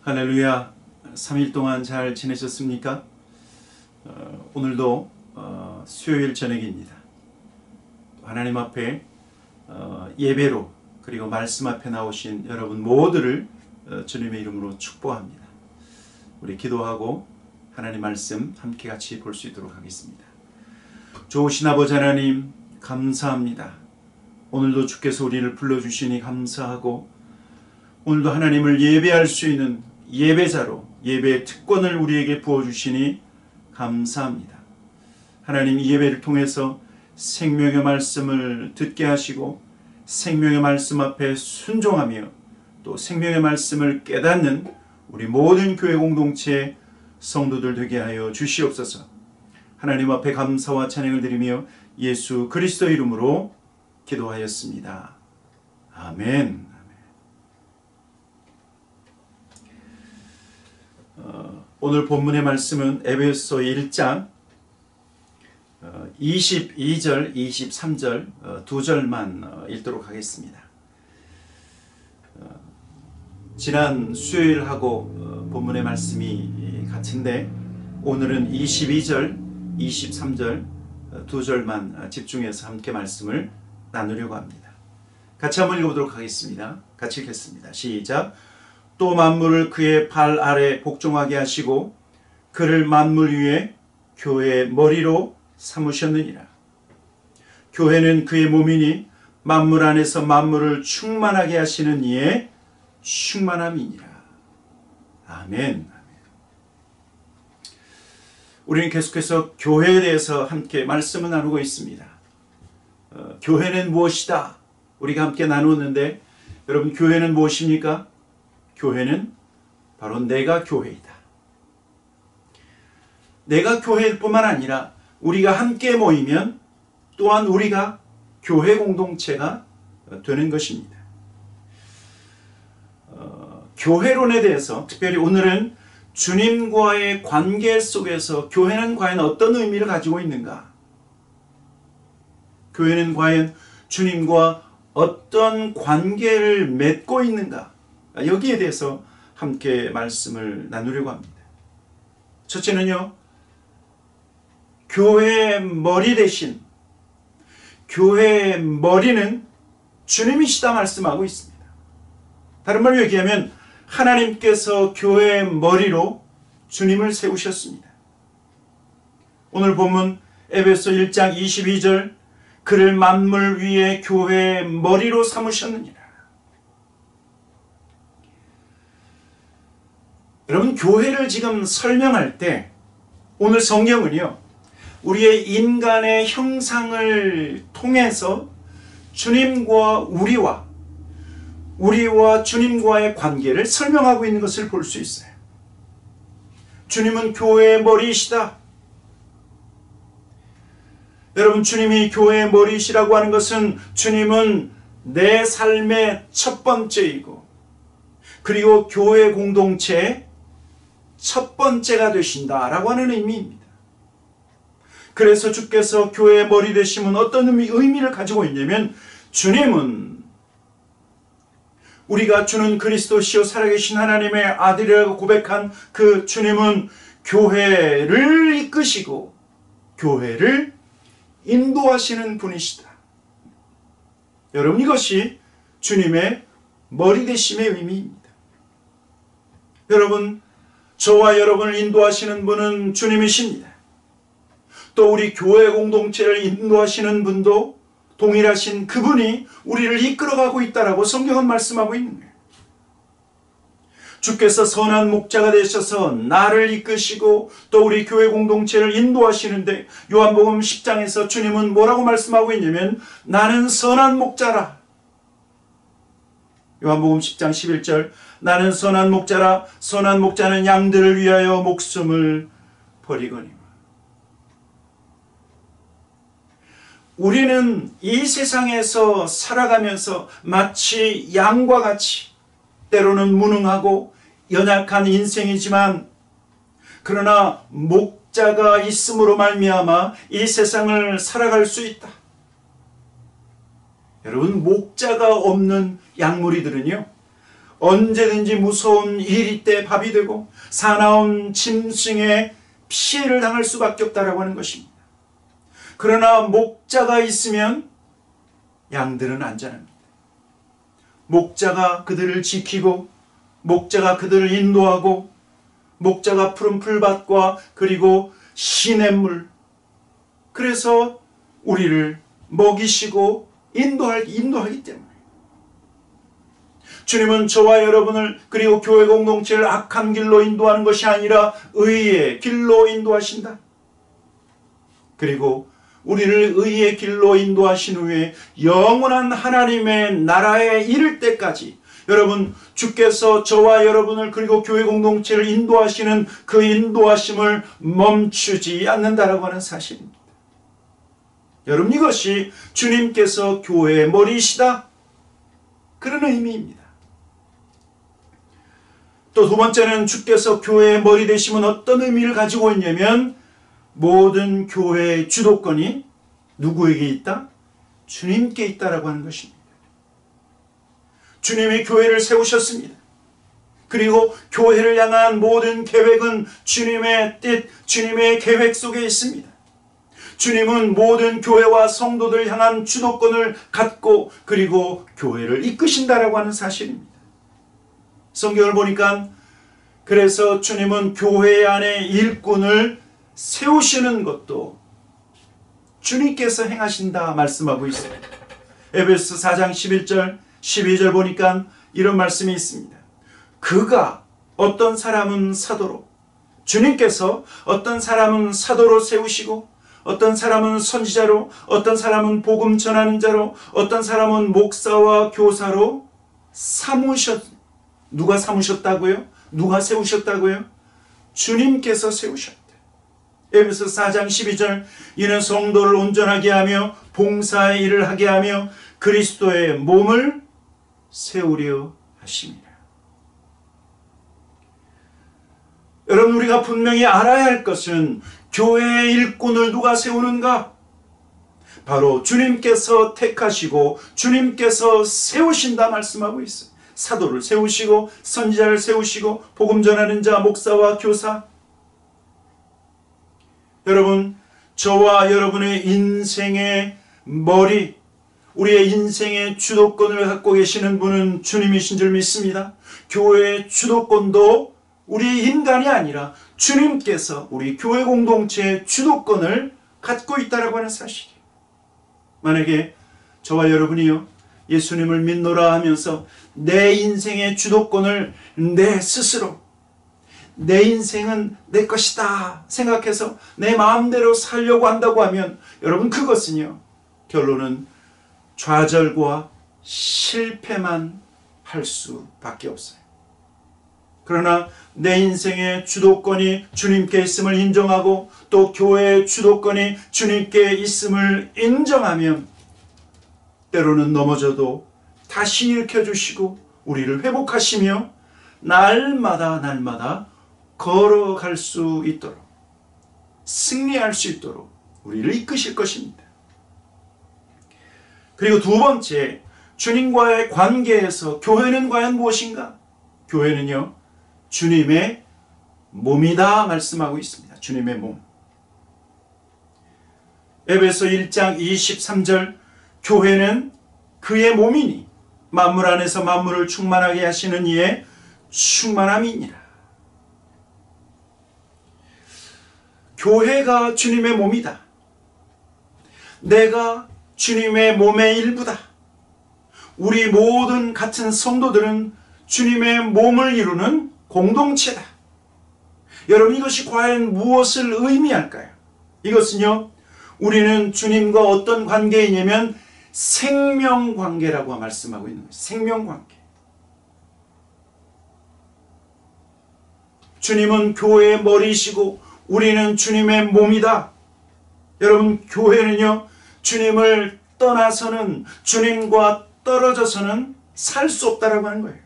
할렐루야. 3일 동안 잘 지내셨습니까? 오늘도 수요일 저녁입니다. 하나님 앞에 예배로 그리고 말씀 앞에 나오신 여러분 모두를 주님의 이름으로 축복합니다. 우리 기도하고 하나님 말씀 함께 같이 볼 수 있도록 하겠습니다. 좋으신 아버지 하나님 감사합니다. 오늘도 주께서 우리를 불러주시니 감사하고 오늘도 하나님을 예배할 수 있는 예배자로 예배의 특권을 우리에게 부어주시니 감사합니다. 하나님 이 예배를 통해서 생명의 말씀을 듣게 하시고 생명의 말씀 앞에 순종하며 또 생명의 말씀을 깨닫는 우리 모든 교회 공동체 성도들 되게 하여 주시옵소서. 하나님 앞에 감사와 찬양을 드리며 예수 그리스도 이름으로 기도하였습니다. 아멘. 오늘 본문의 말씀은 에베소 1장 22절, 23절 두 절만 읽도록 하겠습니다. 지난 수요일하고 본문의 말씀이 같은데 오늘은 22절, 23절 두 절만 집중해서 함께 말씀을 나누려고 합니다. 같이 한번 읽어보도록 하겠습니다. 같이 읽겠습니다. 시작. 또 만물을 그의 발 아래 복종하게 하시고 그를 만물 위에 교회의 머리로 삼으셨느니라. 교회는 그의 몸이니 만물 안에서 만물을 충만하게 하시는 이의 충만함이니라. 아멘. 우리는 계속해서 교회에 대해서 함께 말씀을 나누고 있습니다. 교회는 무엇이다? 우리가 함께 나누었는데 여러분 교회는 무엇입니까? 교회는 바로 내가 교회이다. 내가 교회일 뿐만 아니라 우리가 함께 모이면 또한 우리가 교회 공동체가 되는 것입니다. 교회론에 대해서 특별히 오늘은 주님과의 관계 속에서 교회는 과연 어떤 의미를 가지고 있는가? 교회는 과연 주님과 어떤 관계를 맺고 있는가? 여기에 대해서 함께 말씀을 나누려고 합니다. 첫째는요, 교회의 머리 대신 교회의 머리는 주님이시다 말씀하고 있습니다. 다른 말로 얘기하면 하나님께서 교회의 머리로 주님을 세우셨습니다. 오늘 본문 에베소 1장 22절 그를 만물 위에 교회의 머리로 삼으셨느니라. 여러분 교회를 지금 설명할 때 오늘 성경은요 우리의 인간의 형상을 통해서 주님과 우리와 주님과의 관계를 설명하고 있는 것을 볼 수 있어요. 주님은 교회의 머리이시다. 여러분 주님이 교회의 머리이시라고 하는 것은 주님은 내 삶의 첫 번째이고 그리고 교회 공동체의 첫 번째가 되신다라고 하는 의미입니다. 그래서 주께서 교회의 머리 되심은 어떤 의미를 가지고 있냐면 주님은 우리가 주는 그리스도시요 살아계신 하나님의 아들이라고 고백한 그 주님은 교회를 이끄시고 교회를 인도하시는 분이시다. 여러분 이것이 주님의 머리 되심의 의미입니다. 여러분 저와 여러분을 인도하시는 분은 주님이십니다. 또 우리 교회 공동체를 인도하시는 분도 동일하신 그분이 우리를 이끌어가고 있다라고 성경은 말씀하고 있는 거예요. 주께서 선한 목자가 되셔서 나를 이끄시고 또 우리 교회 공동체를 인도하시는데 요한복음 10장에서 주님은 뭐라고 말씀하고 있냐면 나는 선한 목자라. 요한복음 10장 11절 나는 선한 목자라 선한 목자는 양들을 위하여 목숨을 버리거니와. 우리는 이 세상에서 살아가면서 마치 양과 같이 때로는 무능하고 연약한 인생이지만 그러나 목자가 있음으로 말미암아 이 세상을 살아갈 수 있다. 여러분 목자가 없는 양무리들은요 언제든지 무서운 일이 때 밥이 되고 사나운 짐승의 피해를 당할 수밖에 없다라고 하는 것입니다. 그러나 목자가 있으면 양들은 안전합니다. 목자가 그들을 지키고 목자가 그들을 인도하고 목자가 푸른 풀밭과 그리고 시냇물, 그래서 우리를 먹이시고 인도하기 때문에 주님은 저와 여러분을 그리고 교회 공동체를 악한 길로 인도하는 것이 아니라 의의 길로 인도하신다. 그리고 우리를 의의 길로 인도하신 후에 영원한 하나님의 나라에 이를 때까지 여러분, 주께서 저와 여러분을 그리고 교회 공동체를 인도하시는 그 인도하심을 멈추지 않는다라고 하는 사실입니다. 여러분, 이것이 주님께서 교회의 머리이시다, 그런 의미입니다. 또 두 번째는 주께서 교회의 머리 되심은 어떤 의미를 가지고 있냐면 모든 교회의 주도권이 누구에게 있다? 주님께 있다라고 하는 것입니다. 주님이 교회를 세우셨습니다. 그리고 교회를 향한 모든 계획은 주님의 뜻, 주님의 계획 속에 있습니다. 주님은 모든 교회와 성도들 향한 주도권을 갖고 그리고 교회를 이끄신다라고 하는 사실입니다. 성경을 보니까 그래서 주님은 교회 안에 일꾼을 세우시는 것도 주님께서 행하신다 말씀하고 있습니다. 에베소 4장 11절 12절 보니까 이런 말씀이 있습니다. 그가 어떤 사람은 사도로, 주님께서 어떤 사람은 사도로 세우시고 어떤 사람은 선지자로, 어떤 사람은 복음 전하는 자로, 어떤 사람은 목사와 교사로 누가 삼으셨다고요? 누가 세우셨다고요? 주님께서 세우셨다. 에베소 4장 12절 이는 성도를 온전하게 하며 봉사의 일을 하게 하며 그리스도의 몸을 세우려 하십니다. 여러분, 우리가 분명히 알아야 할 것은 교회의 일꾼을 누가 세우는가? 바로 주님께서 택하시고 주님께서 세우신다 말씀하고 있어요. 사도를 세우시고 선지자를 세우시고 복음 전하는 자, 목사와 교사. 여러분, 저와 여러분의 인생의 머리, 우리의 인생의 주도권을 갖고 계시는 분은 주님이신 줄 믿습니다. 교회의 주도권도 우리 인간이 아니라 주님께서 우리 교회 공동체의 주도권을 갖고 있다라고 하는 사실이에요. 만약에 저와 여러분이요, 예수님을 믿노라 하면서 내 인생의 주도권을 내 스스로, 내 인생은 내 것이다 생각해서 내 마음대로 살려고 한다고 하면 여러분, 그것은요, 결론은 좌절과 실패만 할 수밖에 없어요. 그러나 내 인생의 주도권이 주님께 있음을 인정하고 또 교회의 주도권이 주님께 있음을 인정하면 때로는 넘어져도 다시 일으켜주시고 우리를 회복하시며 날마다 걸어갈 수 있도록, 승리할 수 있도록 우리를 이끄실 것입니다. 그리고 두 번째, 주님과의 관계에서 교회는 과연 무엇인가? 교회는요, 주님의 몸이다 말씀하고 있습니다. 주님의 몸. 에베소 1장 23절 교회는 그의 몸이니 만물 안에서 만물을 충만하게 하시는 이의 충만함이니라. 교회가 주님의 몸이다. 내가 주님의 몸의 일부다. 우리 모든 같은 성도들은 주님의 몸을 이루는 공동체다. 여러분, 이것이 과연 무엇을 의미할까요? 이것은요, 우리는 주님과 어떤 관계이냐면 생명관계라고 말씀하고 있는 거예요. 생명관계. 주님은 교회의 머리이시고 우리는 주님의 몸이다. 여러분, 교회는요, 주님을 떠나서는, 주님과 떨어져서는 살 수 없다라고 하는 거예요.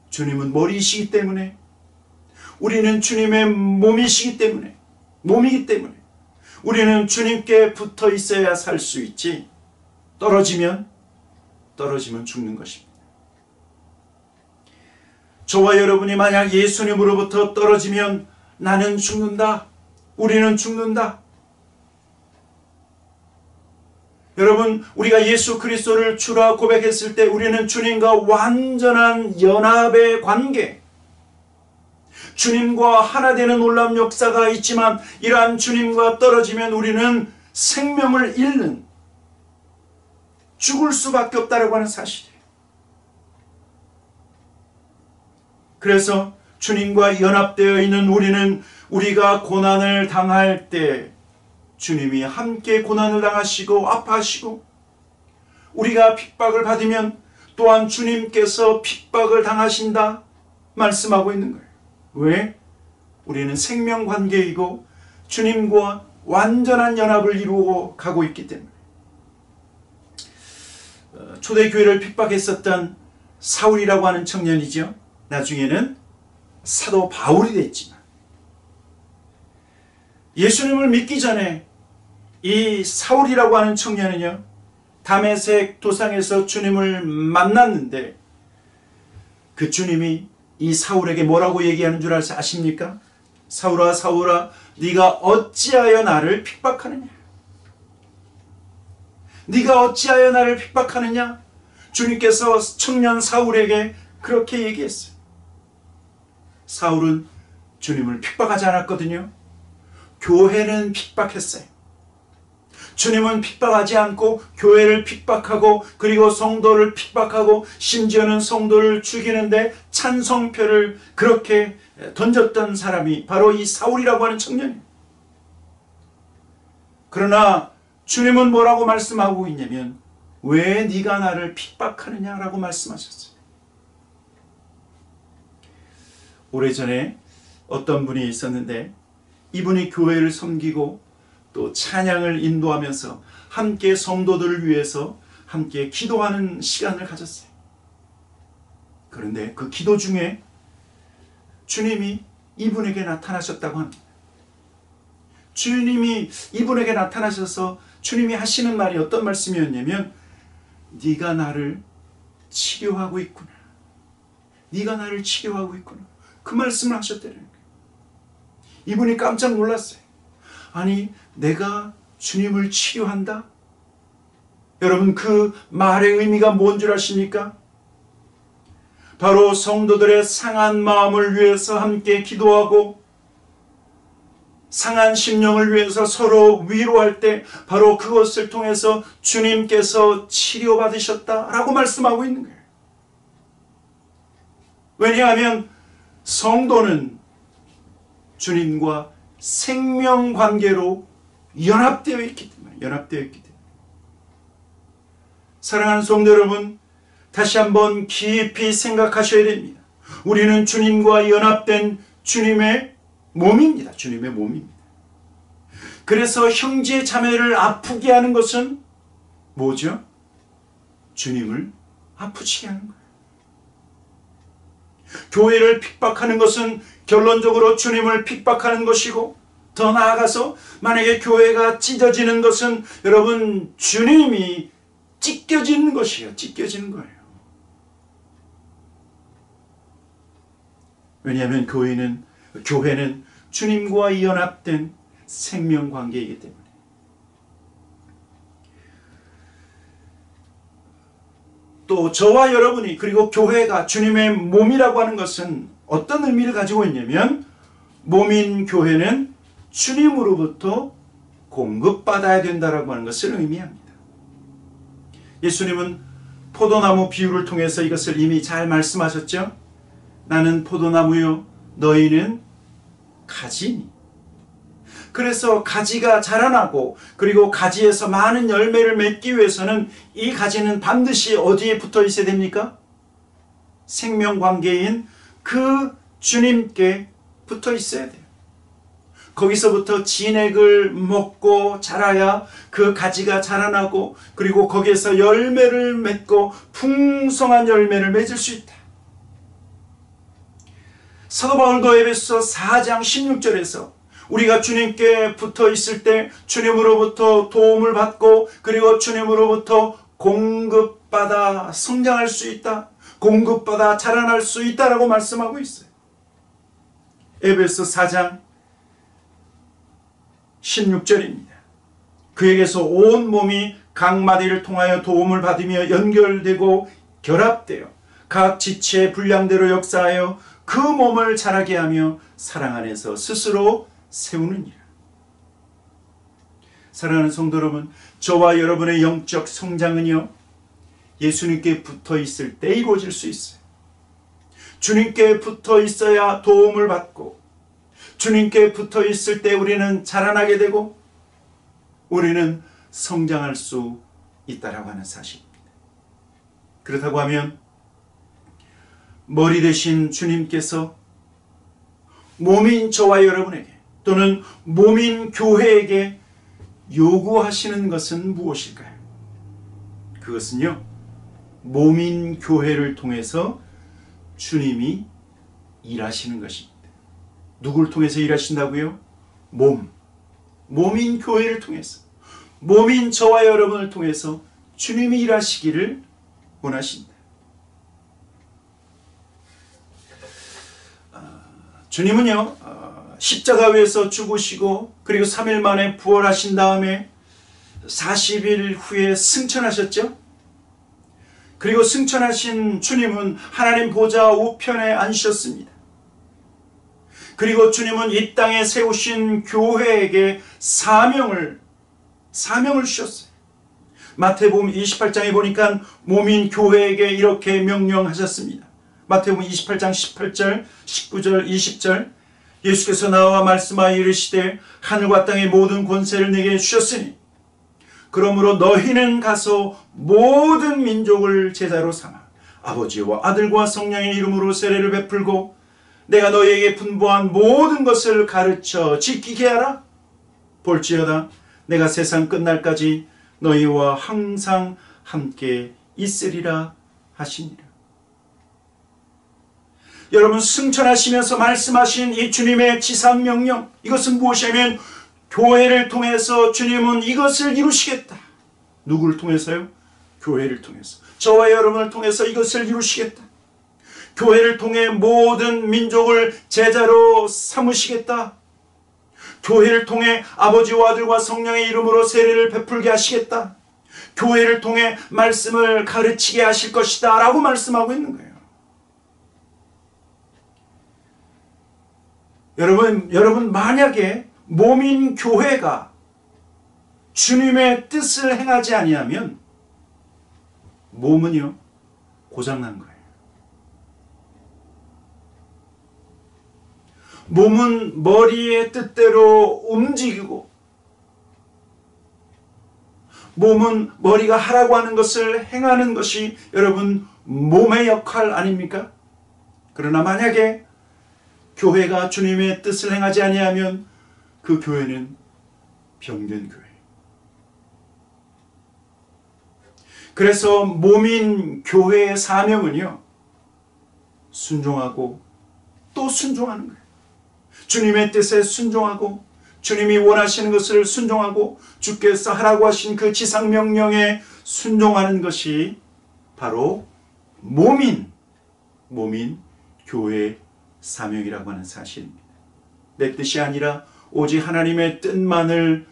주님은 머리이시기 때문에, 우리는 주님의 몸이기 때문에 우리는 주님께 붙어 있어야 살 수 있지, 떨어지면 죽는 것입니다. 저와 여러분이 만약 예수님으로부터 떨어지면 나는 죽는다. 우리는 죽는다. 여러분, 우리가 예수 그리스도를 주라 고백했을 때 우리는 주님과 완전한 연합의 관계, 주님과 하나 되는 놀라운 역사가 있지만 이러한 주님과 떨어지면 우리는 생명을 잃는, 죽을 수밖에 없다라고 하는 사실이에요. 그래서 주님과 연합되어 있는 우리는 우리가 고난을 당할 때 주님이 함께 고난을 당하시고 아파하시고, 우리가 핍박을 받으면 또한 주님께서 핍박을 당하신다 말씀하고 있는 거예요. 왜? 우리는 생명관계이고 주님과 완전한 연합을 이루어 가고 있기 때문에. 초대교회를 핍박했었던 사울이라고 하는 청년이죠. 나중에는 사도 바울이 됐지만 예수님을 믿기 전에 이 사울이라고 하는 청년은요, 다메섹 도상에서 주님을 만났는데 그 주님이 이 사울에게 뭐라고 얘기하는 줄 아십니까? 사울아 사울아 네가 어찌하여 나를 핍박하느냐? 네가 어찌하여 나를 핍박하느냐? 주님께서 청년 사울에게 그렇게 얘기했어요. 사울은 주님을 핍박하지 않았거든요. 교회는 픽박했어요. 주님은 핍박하지 않고 교회를 핍박하고 그리고 성도를 핍박하고 심지어는 성도를 죽이는데 찬송표를 그렇게 던졌던 사람이 바로 이 사울이라고 하는 청년이에요. 그러나 주님은 뭐라고 말씀하고 있냐면 왜 네가 나를 핍박하느냐라고 말씀하셨어요. 오래전에 어떤 분이 있었는데 이분이 교회를 섬기고 또 찬양을 인도하면서 함께 성도들을 위해서 함께 기도하는 시간을 가졌어요. 그런데 그 기도 중에 주님이 이분에게 나타나셨다고 합니다. 주님이 이분에게 나타나셔서 주님이 하시는 말이 어떤 말씀이었냐면 네가 나를 치료하고 있구나. 네가 나를 치료하고 있구나. 그 말씀을 하셨다는 거예요. 이분이 깜짝 놀랐어요. 아니, 내가 주님을 치료한다? 여러분, 그 말의 의미가 뭔 줄 아십니까? 바로 성도들의 상한 마음을 위해서 함께 기도하고 상한 심령을 위해서 서로 위로할 때 바로 그것을 통해서 주님께서 치료받으셨다라고 말씀하고 있는 거예요. 왜냐하면 성도는 주님과 생명관계로 연합되어 있기 때문에. 사랑하는 성도 여러분, 다시 한번 깊이 생각하셔야 됩니다. 우리는 주님과 연합된 주님의 몸입니다. 주님의 몸입니다. 그래서 형제 자매를 아프게 하는 것은 뭐죠? 주님을 아프시게 하는 거예요. 교회를 핍박하는 것은 결론적으로 주님을 핍박하는 것이고, 더 나아가서 만약에 교회가 찢어지는 것은 여러분 주님이 찢겨지는 것이에요. 찢겨지는 거예요. 왜냐하면 교회는 주님과 연합된 생명관계이기 때문에. 또 저와 여러분이 그리고 교회가 주님의 몸이라고 하는 것은 어떤 의미를 가지고 있냐면 몸인 교회는 주님으로부터 공급받아야 된다라고 하는 것을 의미합니다. 예수님은 포도나무 비유를 통해서 이것을 이미 잘 말씀하셨죠. 나는 포도나무요 너희는 가지니. 그래서 가지가 자라나고 그리고 가지에서 많은 열매를 맺기 위해서는 이 가지는 반드시 어디에 붙어 있어야 됩니까? 생명관계인 그 주님께 붙어 있어야 돼요. 거기서부터 진액을 먹고 자라야 그 가지가 자라나고 그리고 거기에서 열매를 맺고 풍성한 열매를 맺을 수 있다. 사도 바울도 에베소 4장 16절에서 우리가 주님께 붙어 있을 때 주님으로부터 도움을 받고 그리고 주님으로부터 공급받아 성장할 수 있다. 공급받아 자라날 수 있다라고 말씀하고 있어요. 에베소 4장 16절입니다. 그에게서 온 몸이 각 마디를 통하여 도움을 받으며 연결되고 결합되어 각 지체의 분량대로 역사하여 그 몸을 자라게 하며 사랑 안에서 스스로 세우느니라. 사랑하는 성도 여러분, 저와 여러분의 영적 성장은요, 예수님께 붙어 있을 때 이루어질 수 있어요. 주님께 붙어 있어야 도움을 받고, 주님께 붙어 있을 때 우리는 자라나게 되고 우리는 성장할 수 있다라고 하는 사실입니다. 그렇다고 하면 머리 대신 주님께서 몸인 저와 여러분에게 또는 몸인 교회에게 요구하시는 것은 무엇일까요? 그것은요, 몸인 교회를 통해서 주님이 일하시는 것입니다. 누구를 통해서 일하신다고요? 몸인 교회를 통해서, 몸인 저와 여러분을 통해서 주님이 일하시기를 원하십니다. 주님은요, 십자가 위에서 죽으시고 그리고 3일 만에 부활하신 다음에 40일 후에 승천하셨죠. 그리고 승천하신 주님은 하나님 보좌 우편에 앉으셨습니다. 그리고 주님은 이 땅에 세우신 교회에게 사명을 주셨어요. 마태복음 28장에 보니까 몸인 교회에게 이렇게 명령하셨습니다. 마태복음 28장 18절, 19절, 20절, 예수께서 나와 말씀하여 이르시되 하늘과 땅의 모든 권세를 내게 주셨으니 그러므로 너희는 가서 모든 민족을 제자로 삼아 아버지와 아들과 성령의 이름으로 세례를 베풀고 내가 너희에게 분부한 모든 것을 가르쳐 지키게 하라. 볼지어다 내가 세상 끝날까지 너희와 항상 함께 있으리라 하시니라. 여러분, 승천하시면서 말씀하신 이 주님의 지상명령, 이것은 무엇이냐면 교회를 통해서 주님은 이것을 이루시겠다. 누구를 통해서요? 교회를 통해서. 저와 여러분을 통해서 이것을 이루시겠다. 교회를 통해 모든 민족을 제자로 삼으시겠다. 교회를 통해 아버지와 아들과 성령의 이름으로 세례를 베풀게 하시겠다. 교회를 통해 말씀을 가르치게 하실 것이다 라고 말씀하고 있는 거예요. 여러분 만약에 몸인 교회가 주님의 뜻을 행하지 아니하면 몸은요, 고장난 거예요. 몸은 머리의 뜻대로 움직이고 몸은 머리가 하라고 하는 것을 행하는 것이 여러분 몸의 역할 아닙니까? 그러나 만약에 교회가 주님의 뜻을 행하지 아니하면 그 교회는 병든 교회. 그래서 몸인 교회의 사명은요, 순종하고 또 순종하는 거예요. 주님의 뜻에 순종하고 주님이 원하시는 것을 순종하고 주께서 하라고 하신 그 지상명령에 순종하는 것이 바로 몸인 교회의 사명이라고 하는 사실입니다. 내 뜻이 아니라 오직 하나님의 뜻만을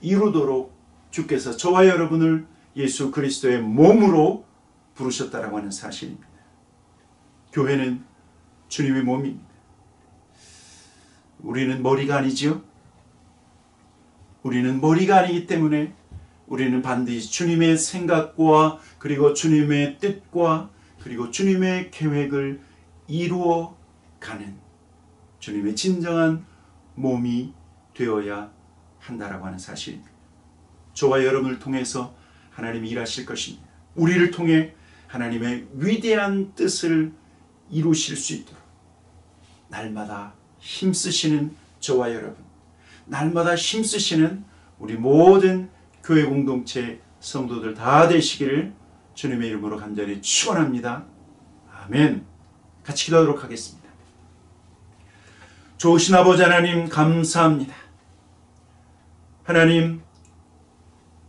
이루도록 주께서 저와 여러분을 예수 그리스도의 몸으로 부르셨다라고 하는 사실입니다. 교회는 주님의 몸입니다. 우리는 머리가 아니지요? 우리는 머리가 아니기 때문에 우리는 반드시 주님의 생각과 그리고 주님의 뜻과 그리고 주님의 계획을 이루어 가는 주님의 진정한 몸이 되어야 한다라고 하는 사실입니다. 저와 여러분을 통해서 하나님이 일하실 것입니다. 우리를 통해 하나님의 위대한 뜻을 이루실 수 있도록 날마다 힘쓰시는 저와 여러분, 날마다 힘쓰시는 우리 모든 교회 공동체 성도들 다 되시기를 주님의 이름으로 간절히 축원합니다. 아멘. 같이 기도하도록 하겠습니다. 좋으신 아버지 하나님, 감사합니다. 하나님,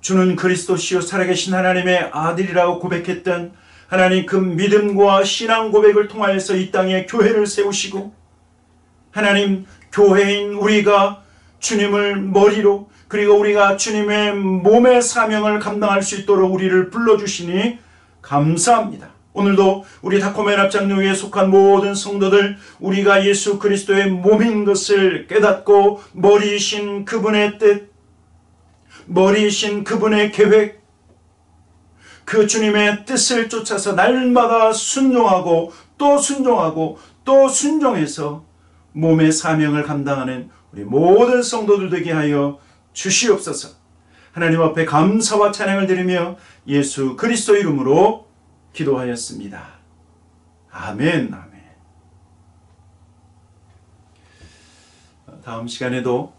주는 그리스도시요 살아계신 하나님의 아들이라고 고백했던 하나님 그 믿음과 신앙 고백을 통하여서 이 땅에 교회를 세우시고 하나님 교회인 우리가 주님을 머리로 그리고 우리가 주님의 몸의 사명을 감당할 수 있도록 우리를 불러주시니 감사합니다. 오늘도 우리 다코멘 합장로교회에 속한 모든 성도들 우리가 예수 그리스도의 몸인 것을 깨닫고 머리이신 그분의 뜻, 머리이신 그분의 계획, 그 주님의 뜻을 쫓아서 날마다 순종하고 또 순종하고 또 순종해서 몸의 사명을 감당하는 우리 모든 성도들 되게 하여 주시옵소서. 하나님 앞에 감사와 찬양을 드리며 예수 그리스도 이름으로 기도하였습니다. 아멘. 아멘. 다음 시간에도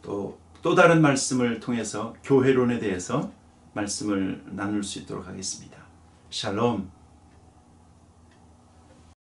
또 다른 말씀을 통해서 교회론에 대해서 말씀을 나눌 수 있도록 하겠습니다. 샬롬.